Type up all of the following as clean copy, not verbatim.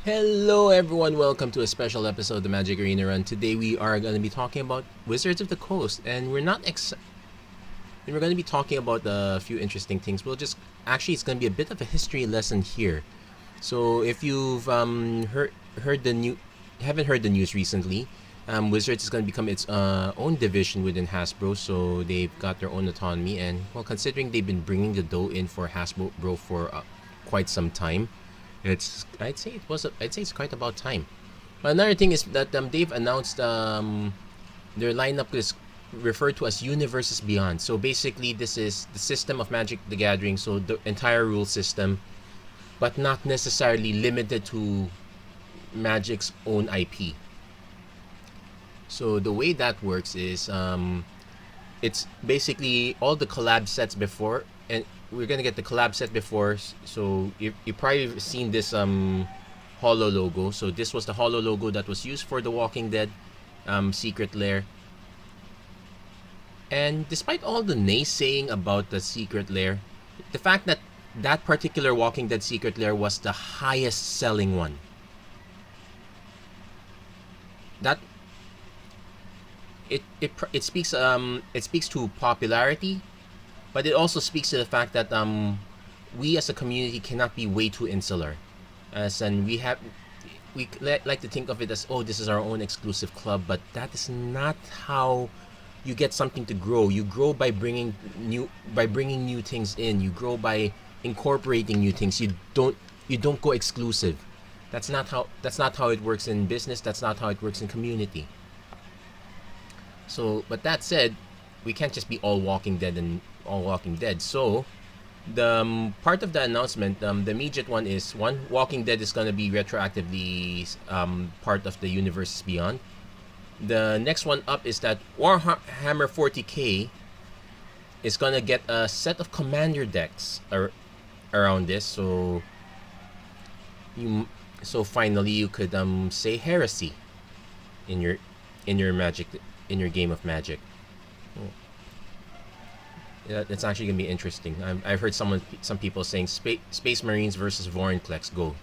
Hello everyone, welcome to a special episode of the Magic Arena Run. Today we are going to be talking about Wizards of the Coast, and we're going to be talking about a few interesting things. It's going to be a bit of a history lesson here. So if you've haven't heard the news recently, Wizards is going to become its own division within Hasbro, so they've got their own autonomy. And well, considering they've been bringing the dough in for Hasbro for quite some time, I'd say it's quite about time. But another thing is that they've announced their lineup is referred to as Universes Beyond. So basically, this is the system of Magic the Gathering, so the entire rule system, but not necessarily limited to Magic's own IP. So the way that works is it's basically all the collab sets before, and we're gonna get the collab set before. So you probably seen this holo logo. So this was the holo logo that was used for the Walking Dead Secret Lair. And despite all the naysaying about the Secret Lair, the fact that that particular Walking Dead Secret Lair was the highest selling one, that it speaks to popularity, but it also speaks to the fact that we as a community cannot be way too insular, and we like to think of it as, oh, this is our own exclusive club, but that is not how you get something to grow. You grow by bringing new things in. You grow by incorporating new things. You don't go exclusive. That's not how it works in business. That's not how it works in community. So, but that said, we can't just be all Walking Dead and all Walking Dead. So, the part of the announcement, the immediate one is, Walking Dead is going to be retroactively part of the Universes Beyond. The next one up is that Warhammer 40k is going to get a set of commander decks around this. So finally you could say Heresy in your game of Magic. Yeah, it's actually gonna be interesting. I've heard some people saying Space Marines versus Vorinclex, go.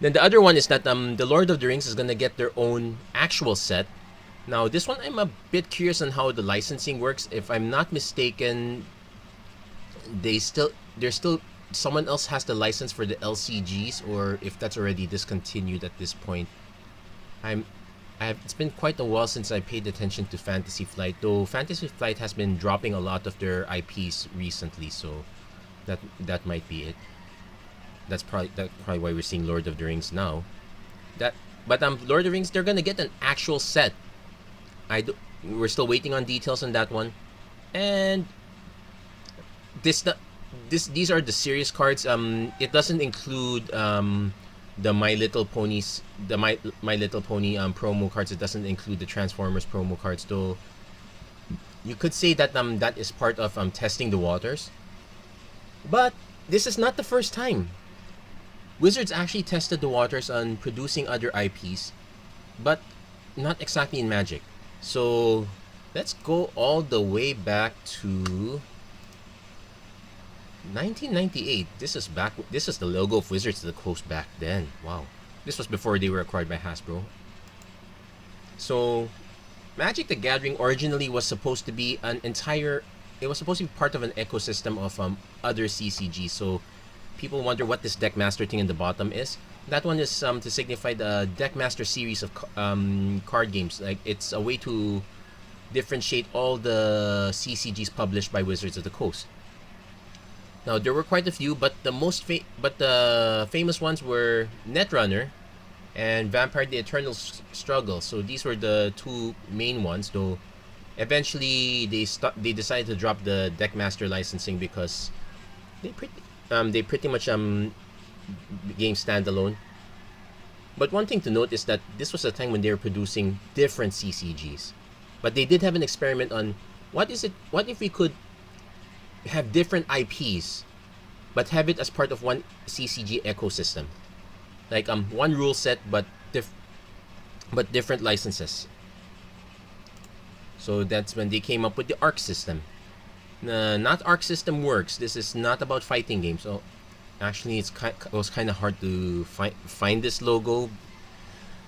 Then the other one is that the Lord of the Rings is gonna get their own actual set. Now this one I'm a bit curious on how the licensing works. If I'm not mistaken, there's still someone else has the license for the LCGs, or if that's already discontinued at this point. It's been quite a while since I paid attention to Fantasy Flight, though Fantasy Flight has been dropping a lot of their IPs recently, so that might be it. That's probably why we're seeing Lord of the Rings now. But Lord of the Rings, they're gonna get an actual set. We're still waiting on details on that one, and these are the series cards. It doesn't include the My Little Pony promo cards. It doesn't include the Transformers promo cards, though. You could say that that is part of testing the waters. But this is not the first time. Wizards actually tested the waters on producing other IPs, but not exactly in Magic. So let's go all the way back to 1998. This is the logo of Wizards of the Coast back then. Wow. This was before they were acquired by Hasbro. So Magic the Gathering originally was supposed to be it was supposed to be part of an ecosystem of other CCGs. So people wonder what this Deckmaster thing in the bottom is. That one is to signify the Deckmaster series of card games. Like, it's a way to differentiate all the CCGs published by Wizards of the Coast. Now there were quite a few, but the famous ones were Netrunner and Vampire: The Eternal Struggle. So these were the two main ones, though eventually they decided to drop the Deckmaster licensing because they pretty much became standalone. But one thing to note is that this was a time when they were producing different CCGs. But they did have an experiment on what if we could have different IPs, but have it as part of one CCG ecosystem, like one rule set, but different licenses. So that's when they came up with the Arc system. Not Arc system works. This is not about fighting games. So Actually, it was kind of hard to find this logo.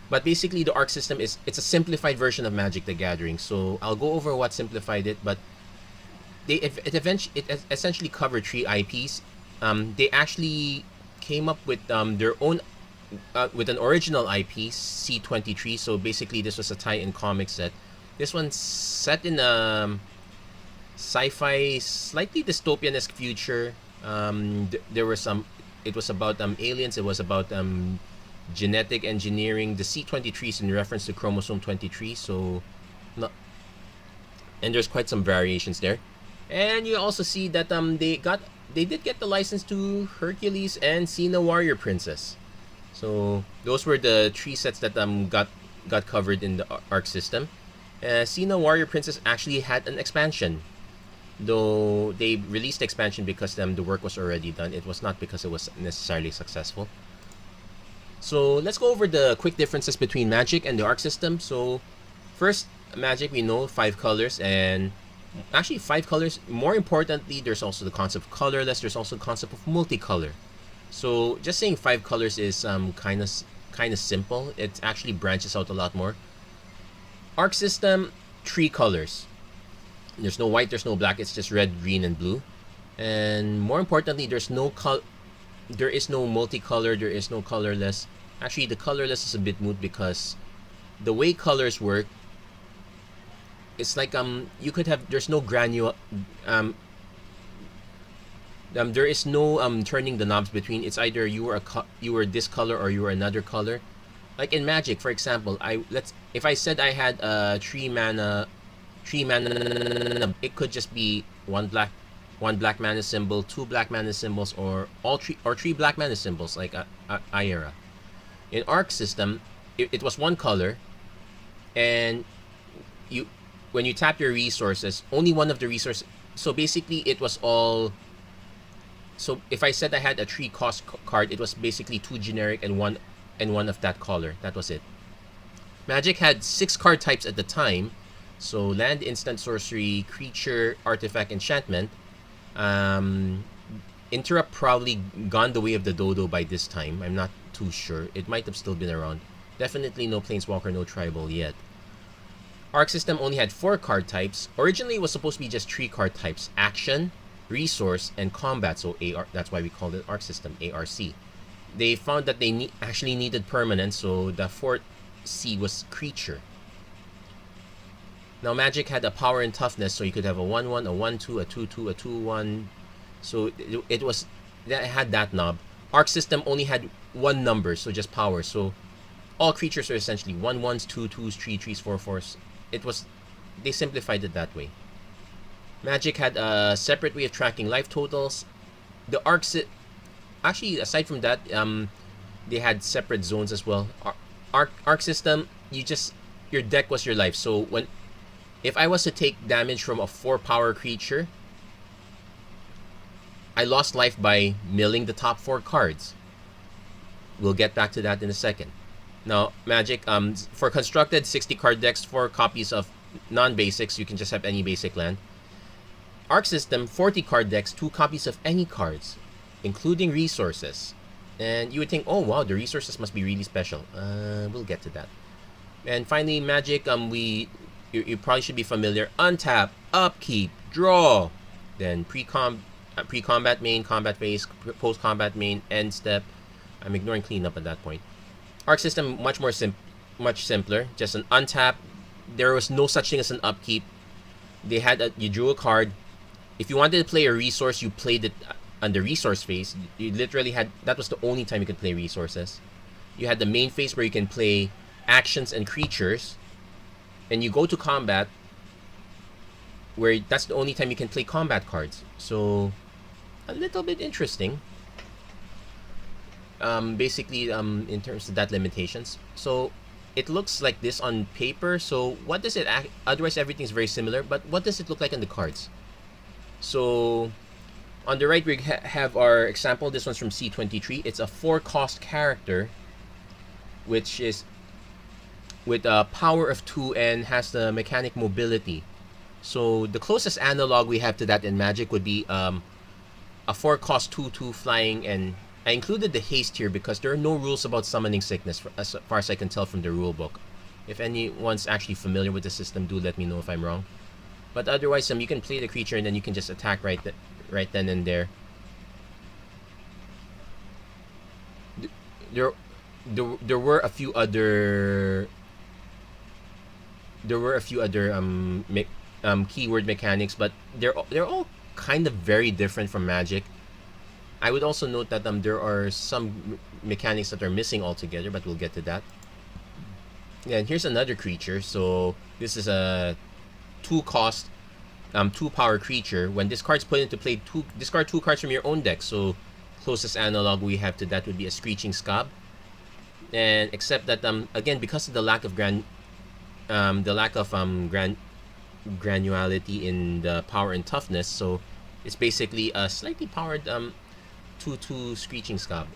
But basically, the Arc system it's a simplified version of Magic the Gathering. So I'll go over what simplified it, but it essentially covered 3 IPs. They actually came up with their own with an original IP, C23. So basically, this was a tie-in comic set. This one's set in a sci-fi, slightly dystopian-esque future. There were some. It was about aliens. It was about genetic engineering. The C23 is in reference to chromosome 23. So, no, and there's quite some variations there. And you also see that they did get the license to Hercules and Xena Warrior Princess. So those were the 3 sets that got covered in the Arc system. Xena Warrior Princess actually had an expansion, though they released the expansion because the work was already done. It was not because it was necessarily successful. So let's go over the quick differences between Magic and the Arc system. So first, Magic, we know 5 colors, and actually 5 colors. More importantly, there's also the concept of colorless. There's also the concept of multicolor. So just saying 5 colors is kind of simple. It actually branches out a lot more. Arc system, 3 colors. There's no white, there's no black. It's just red, green, and blue. And more importantly, there is no multicolor. There is no colorless. Actually, the colorless is a bit moot because the way colors work, it's like you could have, there's no there is no turning the knobs between. It's either you were this color or you were another color. Like in Magic, for example, if I said I had a 3 mana, it could just be one black mana symbol, 2 black mana symbols, or three black mana symbols like Ira. In Arc system, it was 1 color, and when you tap your resources, only one of the resources. So basically, it was all. So if I said I had a 3 cost card, it was basically 2 generic and one of that color. That was it. Magic had 6 card types at the time. So land, instant, sorcery, creature, artifact, enchantment. Interrupt probably gone the way of the dodo by this time. I'm not too sure. It might have still been around. Definitely no planeswalker, no tribal yet. Arc system only had 4 card types. Originally, it was supposed to be just 3 card types: action, resource, and combat. So AR, that's why we called it Arc system, ARC. They found that they actually needed permanence, so the 4th C was creature. Now Magic had a power and toughness, so you could have a 1/1, a 1/2, a 2/2, a 2/1. So it had that knob. Arc system only had 1 number, so just power. So all creatures are essentially 1/1s, 2/2s, 3/3s, 4/4s. They simplified it that way. Magic had a separate way of tracking life totals. The actually, aside from that, they had separate zones as well. Arc system, your deck was your life. So if I was to take damage from a 4 power creature, I lost life by milling the top 4 cards. We'll get back to that in a second. Now, Magic, for constructed 60 card decks, 4 copies of non-basics, you can just have any basic land. Arc system, 40 card decks, 2 copies of any cards, including resources. And you would think, oh wow, the resources must be really special. We'll get to that. And finally, Magic, you probably should be familiar. Untap, upkeep, draw. Then pre-combat main, combat phase, post-combat main, end step. I'm ignoring cleanup at that point. Arc system, much simpler. Just an untap. There was no such thing as an upkeep. You drew a card. If you wanted to play a resource, you played it on the resource phase. You literally that was the only time you could play resources. You had the main phase where you can play actions and creatures. And you go to combat, where that's the only time you can play combat cards. So, a little bit interesting. Basically, in terms of that limitations. So, it looks like this on paper. So, what does it otherwise everything's very similar, but what does it look like on the cards? So, on the right we have our example. This one's from C23. It's a 4 cost character, which is with a power of 2 and has the mechanic mobility. So the closest analog we have to that in Magic would be a 4 cost 2/2 flying and I included the haste here because there are no rules about summoning sickness, as far as I can tell from the rule book. If anyone's actually familiar with the system, do let me know if I'm wrong. But otherwise, you can play the creature and then you can just attack right then and there. There were a few other keyword mechanics, but they're all kind of very different from Magic. I would also note that there are some mechanics that are missing altogether, but we'll get to that. Yeah, and here's another creature. So this is a 2-cost, 2-power creature. When this card's put into play, discard 2 cards from your own deck. So closest analog we have to that would be a Screeching Scab. And except that again, because of the lack of granularity in the power and toughness, so it's basically a slightly powered 2/2 Screeching Scab.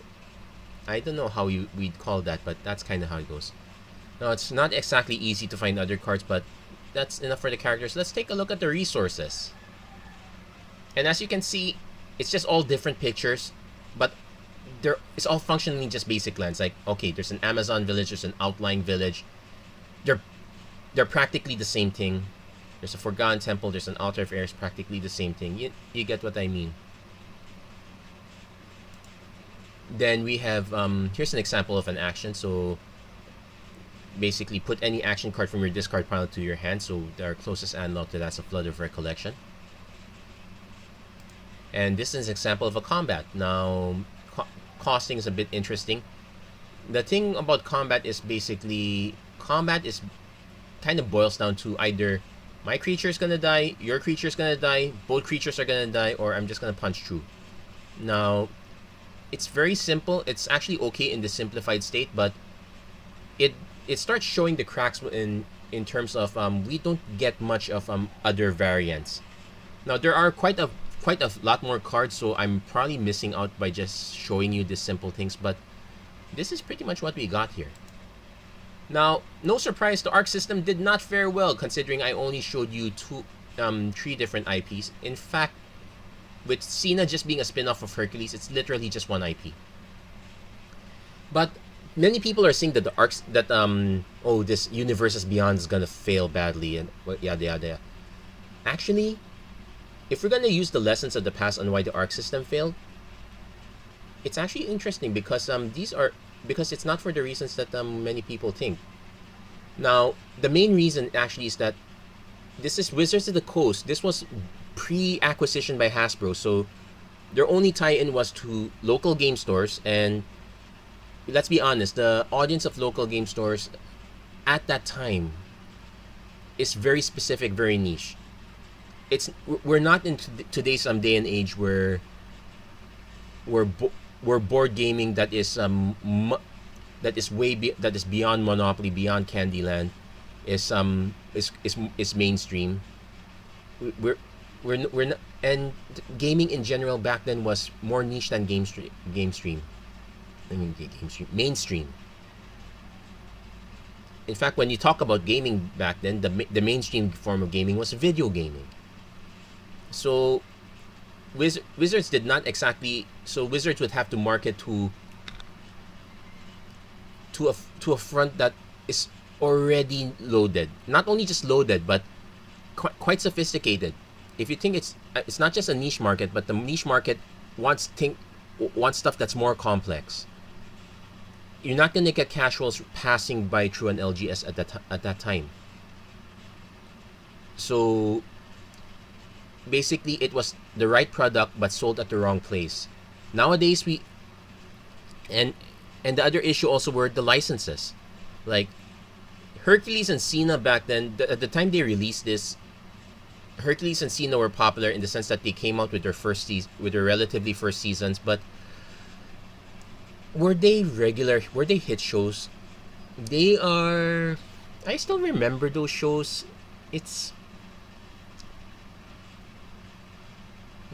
I don't know how we'd call that, but that's kind of how it goes. Now, it's not exactly easy to find other cards, but that's enough for the characters. Let's take a look at the resources. And as you can see, it's just all different pictures, but it's all functionally just basic lands. Like, okay, there's an Amazon village, there's an outlying village. They're practically the same thing. There's a Forgotten Temple, there's an Altar of Airs, practically the same thing. You get what I mean. Then we have, here's an example of an action. So basically put any action card from your discard pile to your hand. So our closest analog to that's a Flood of Recollection. And this is an example of a combat. Now, costing is a bit interesting. The thing about combat is basically, combat is kind of boils down to either my creature is gonna die, your creature is gonna die, both creatures are gonna die, or I'm just gonna punch through. Now, it's very simple. It's actually okay in the simplified state, but it starts showing the cracks in terms of we don't get much of other variants. Now, there are quite a lot more cards, so I'm probably missing out by just showing you the simple things, but this is pretty much what we got here. Now, no surprise, the ARC system did not fare well, considering I only showed you 3 different IPs. In fact, with Cena just being a spin-off of Hercules, it's literally just 1 IP. But many people are saying that the ARCs, that this Universes Beyond is gonna fail badly and yada yada. Actually, if we're gonna use the lessons of the past on why the ARC system failed, it's actually interesting because because it's not for the reasons that many people think. Now, the main reason actually is that this is Wizards of the Coast. This was pre-acquisition by Hasbro, so their only tie-in was to local game stores, and let's be honest, the audience of local game stores at that time is very specific, very niche. We're not in today's day and age where board gaming that is beyond Monopoly, beyond Candyland, is mainstream. We're not, and gaming in general back then was more niche than mainstream. In fact, when you talk about gaming back then, the mainstream form of gaming was video gaming. So Wizards did not exactly. So Wizards would have to market to a front that is already loaded. Not only just loaded, but quite sophisticated. If you think it's not just a niche market, but the niche market wants stuff that's more complex. You're not gonna get casuals passing by through an LGS at that time. So basically, it was the right product but sold at the wrong place. Nowadays, and the other issue also were the licenses. Like Hercules and Cena back then, at the time they released this, Hercules and Cena were popular in the sense that they came out with their relatively first seasons, but were they hit shows? I still remember those shows.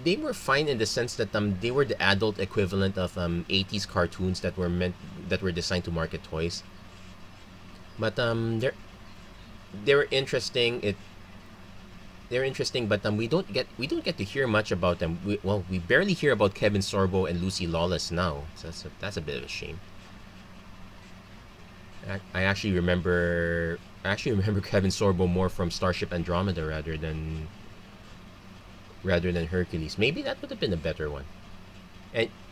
They were fine in the sense that they were the adult equivalent of 80s cartoons that were designed to market toys. But they were interesting. they're interesting, but we don't get to hear much about them. We barely hear about Kevin Sorbo and Lucy Lawless now. So that's a bit of a shame. I actually remember Kevin Sorbo more from Starship Andromeda rather than Hercules. Maybe that would have been a better one.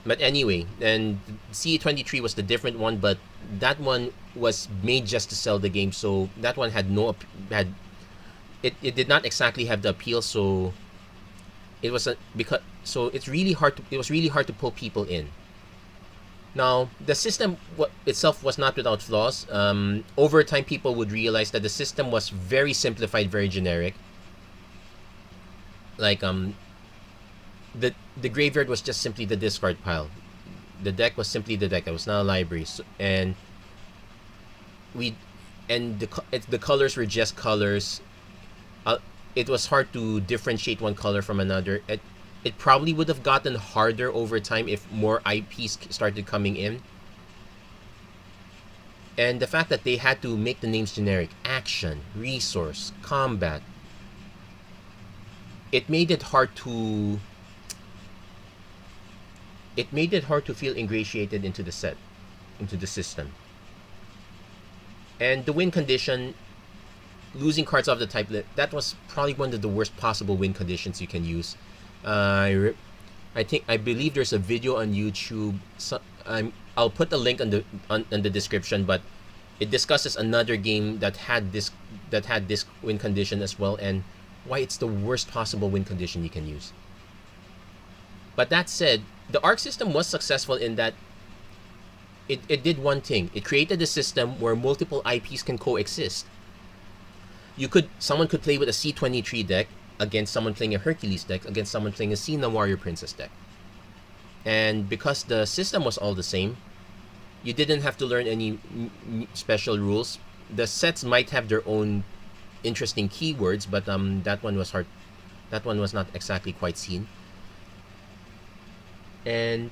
But anyway, and C23 was the different one, but that one was made just to sell the game, so that one had it did not exactly have the appeal, so it was it's really hard to pull people in. Now, the system itself was not without flaws. Over time, people would realize that the system was very simplified, very generic. Like the graveyard was just simply the discard pile. The deck was simply the deck. It was not a library, and the colors were just colors. It was hard to differentiate one color from another. It probably would have gotten harder over time if more IPs started coming in. And the fact that they had to make the names generic, action, resource, combat, it made it hard to feel ingratiated into the system. And the win condition, losing cards of the type, that was probably one of the worst possible win conditions you can use. I believe there's a video on YouTube. I'll put the link on the description, but it discusses another game that had this win condition as well, and why it's the worst possible win condition you can use. But that said, the ARC system was successful in that it did one thing. It created a system where multiple IPs can coexist. Someone could play with a C23 deck against someone playing a Hercules deck, against someone playing a Xena Warrior Princess deck. And because the system was all the same, you didn't have to learn any special rules. The sets might have their own interesting keywords, but that one was hard. That one was not exactly quite seen. And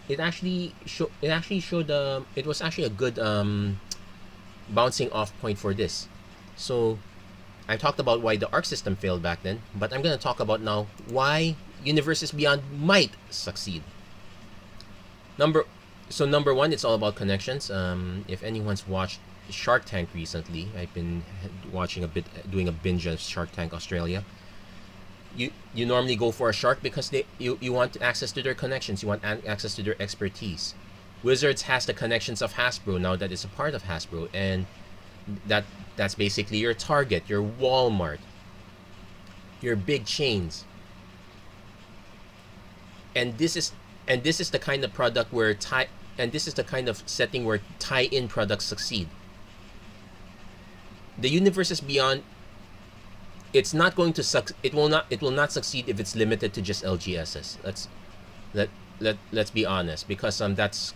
it was actually a good bouncing off point for this. So I talked about why the ARC system failed back then, but I'm going to talk about now why Universes Beyond might succeed. Number one, it's all about connections. If anyone's watched Shark Tank recently, I've been doing a binge of Shark Tank Australia. You normally go for a shark because you want access to their connections, you want access to their expertise. Wizards has the connections of Hasbro now that it's a part of Hasbro, and that's basically your Target, your Walmart, your big chains. And this is the kind of product where this is the kind of setting where tie-in products succeed. The Universes Beyond, it's not going to it will not succeed if it's limited to just LGSs. Let's be honest, because that's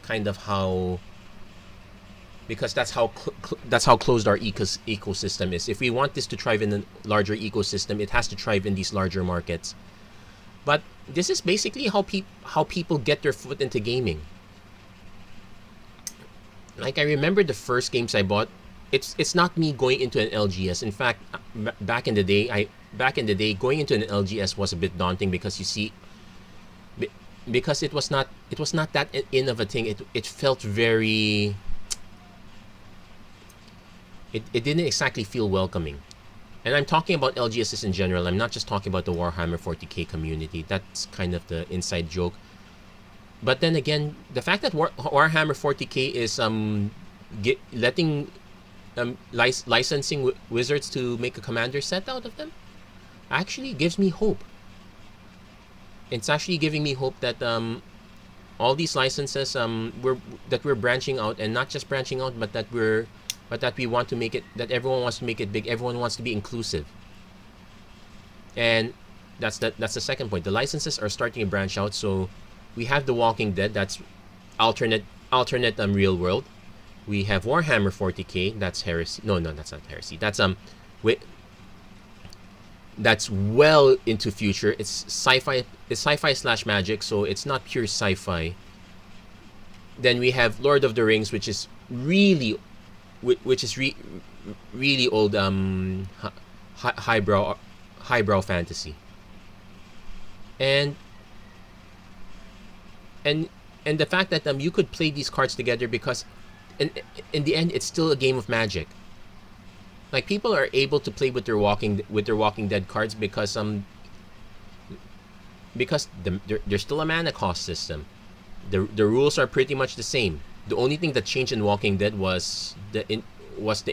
how closed our ecosystem is. If we want this to thrive in a larger ecosystem, it has to thrive in these larger markets. But this is basically how people get their foot into gaming. Like, I remember the first games I bought. It's not me going into an LGS. In fact, back in the day, going into an LGS was a bit daunting because because it was not that innovative. It felt very. It didn't exactly feel welcoming. And I'm talking about LGSs in general. I'm not just talking about the Warhammer 40k community. That's kind of the inside joke. But then again, the fact that Warhammer 40k is letting licensing Wizards to make a commander set out of them actually gives me hope. It's actually giving me hope that all these licenses we're branching out, and not just branching out, but that we want to make it, that everyone wants to make it big. Everyone wants to be inclusive. And that's the second point. The licenses are starting to branch out. So we have The Walking Dead. That's alternate real world. We have Warhammer 40k. That's heresy. No, that's not heresy. That's well into future. It's sci-fi. It's sci-fi / magic. So it's not pure sci-fi. Then we have Lord of the Rings, which is really old, highbrow highbrow fantasy. And and and the fact that you could play these cards together, because in the end it's still a game of Magic. Like, people are able to play with their Walking Dead cards because there's still a mana cost system. The rules are pretty much the same. The only thing that changed in Walking Dead was the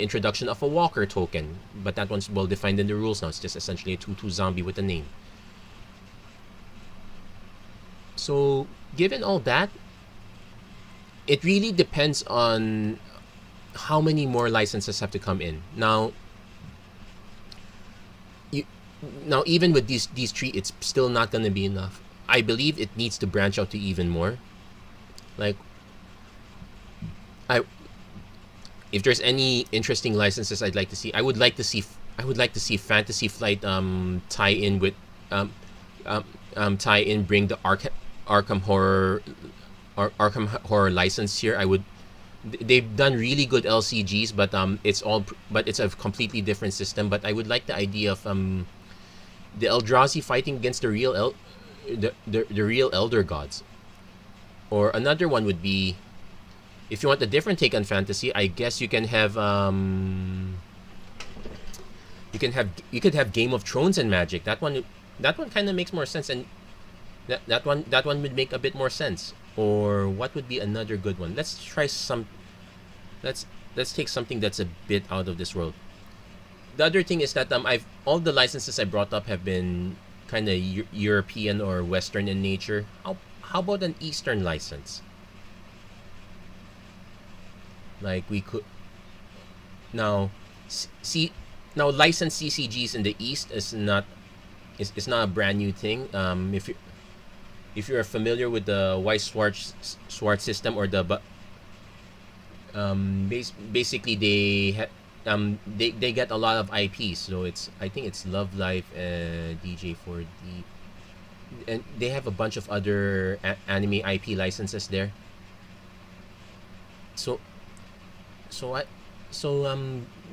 introduction of a walker token, but that one's well defined in the rules now. It's just essentially a 2/2 zombie with a name. So, given all that, it really depends on how many more licenses have to come in. Now, even with these three, it's still not going to be enough. I believe it needs to branch out to even more. Like, if there's any interesting licenses I'd like to see, I would like to see Fantasy Flight tie in with bring the Arkham Horror license here. They've done really good LCGs, but it's a completely different system. But I would like the idea of the Eldrazi fighting against the real Elder Gods. Or another one would be, if you want a different take on fantasy, I guess you can have you could have Game of Thrones and Magic. That one kind of makes more sense, and that one would make a bit more sense. Or what would be another good one? Let's take something that's a bit out of this world. The other thing is that all the licenses I brought up have been kind of European or Western in nature. How about an Eastern license? Like, we could now license CCGs in the East is not a brand new thing. If you're familiar with the White Swartz system, or basically they get a lot of IPs. So I think it's Love Life, DJ4D, and they have a bunch of other anime IP licenses there. So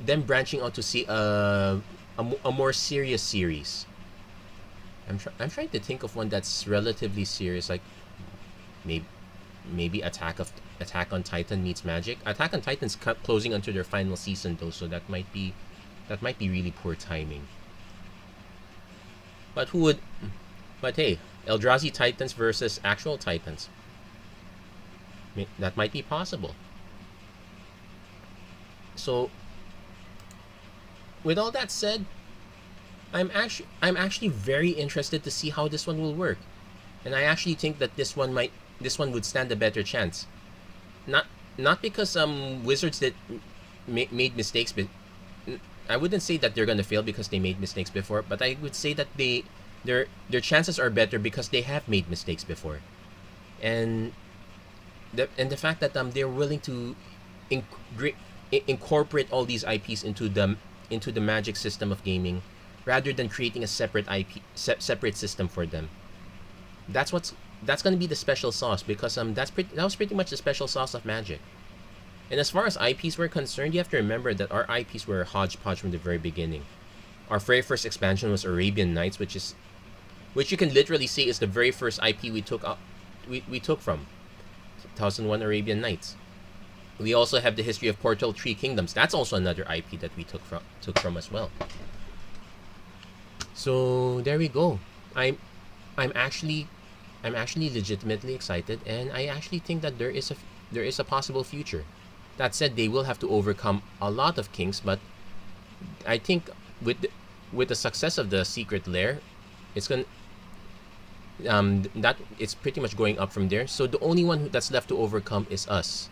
them branching out to see a more serious series. I'm trying to think of one that's relatively serious, like maybe Attack on Titan meets Magic. Attack on Titan's closing onto their final season though, so that might be really poor timing. But hey, Eldrazi Titans versus actual Titans. That might be possible. So, with all that said, I'm actually very interested to see how this one will work, and I actually think that this one would stand a better chance. Not because Wizards made mistakes, but I wouldn't say that they're gonna fail because they made mistakes before. But I would say that their chances are better because they have made mistakes before, and the fact that they're willing to incorporate all these IPs into the Magic system of gaming, rather than creating a separate separate system for them. That's going to be the special sauce, because that was pretty much the special sauce of Magic. And as far as IPs were concerned, you have to remember that our IPs were hodgepodge from the very beginning. Our very first expansion was Arabian Nights, which you can literally say is the very first IP we took from 2001 Arabian Nights. We also have the history of Portal 3 Kingdoms. That's also another IP that we took from as well. So there we go. I'm actually legitimately excited, and I actually think that there is a possible future. That said, they will have to overcome a lot of kinks, but I think with the success of the Secret Lair, it's pretty much going up from there. So the only one that's left to overcome is us.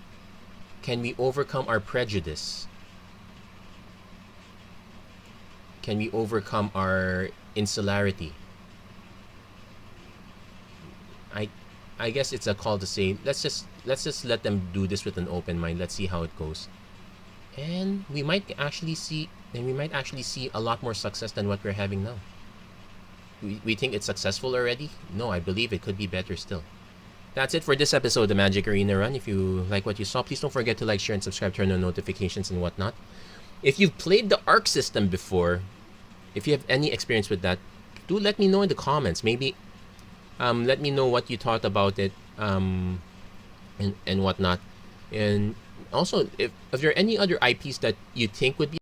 Can we overcome our prejudice? Can we overcome our insularity? I guess it's a call to say, let's just let them do this with an open mind. Let's see how it goes, and we might actually see a lot more success than what we're having now. We think it's successful already? No, I believe it could be better still. That's it for this episode of the Magic Arena Run. If you like what you saw, please don't forget to like, share, and subscribe, turn on notifications and whatnot. If you've played the Arc system before, if you have any experience with that, do let me know in the comments. Maybe let me know what you thought about it, and whatnot. And also, if there are any other IPs that you think would be